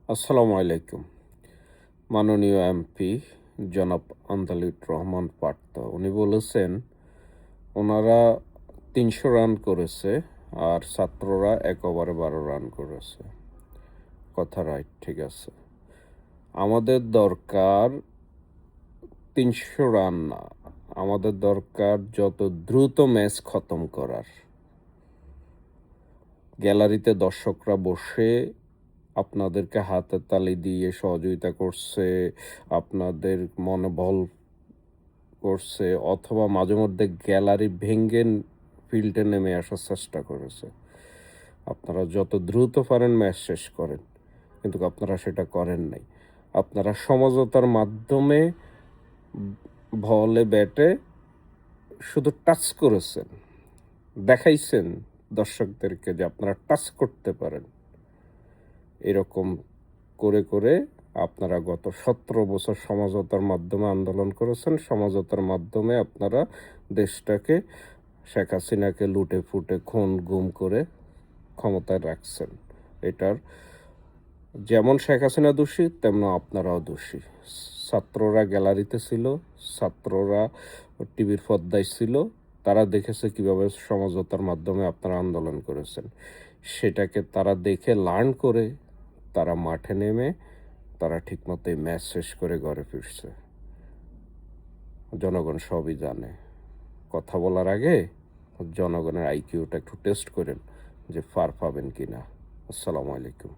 আসসালামু আলাইকুম। মাননীয় এমপি জনাব আন্দালিব রহমান পাট্টা উনি বলেছেন ওনারা ৩০০ রান করেছে আর ছাত্ররা ১ ওভারে ১২ রান করেছে। কথা রাইট, ঠিক আছে। আমাদের দরকার ৩০০ রান না, আমাদের দরকার যত দ্রুত ম্যাচ খতম করার। গ্যালারিতে দর্শকরা বসে আপনাদেরকে হাতে তালি দিয়ে সহযোগিতা করছে, আপনাদের মনোবল করছে, অথবা মাঝেমধ্যে গ্যালারি ভেঙে ফিল্ডে নেমে আসার চেষ্টা করেছে। আপনারা যত দ্রুত পারেন ম্যাচ শেষ করেন, কিন্তু আপনারা সেটা করেন নাই। আপনারা সমঝোতার মাধ্যমে বলে ব্যাটে শুধু টাচ করেছেন, দেখাইছেন দর্শকদেরকে যে আপনারা টাচ করতে পারেন। এরকম করে করে আপনারা গত ১৭ বছর সমঝোতার মাধ্যমে আন্দোলন করেছেন। সমঝোতার মাধ্যমে আপনারা দেশটাকে, শেখ হাসিনাকে লুটে ফুটে খুন গুম করে ক্ষমতায় রাখছেন। এটার যেমন শেখ হাসিনা দোষী, তেমন আপনারাও দোষী। ছাত্ররা গ্যালারিতে ছিল, ছাত্ররা টিভির পর্দায় ছিল, তারা দেখেছে কিভাবে সমঝোতার মাধ্যমে আপনারা আন্দোলন করেছেন। সেটাকে তারা দেখে লার্ন করে তারা মাঠে নেমে তারা ঠিকমতো এই ম্যাচ শেষ করে ঘরে ফিরছে। জনগণ সবই জানে। কথা বলার আগে জনগণের আইকিউটা একটু টেস্ট করেন যে পার পাবেন কিনা। আসসালামু আলাইকুম।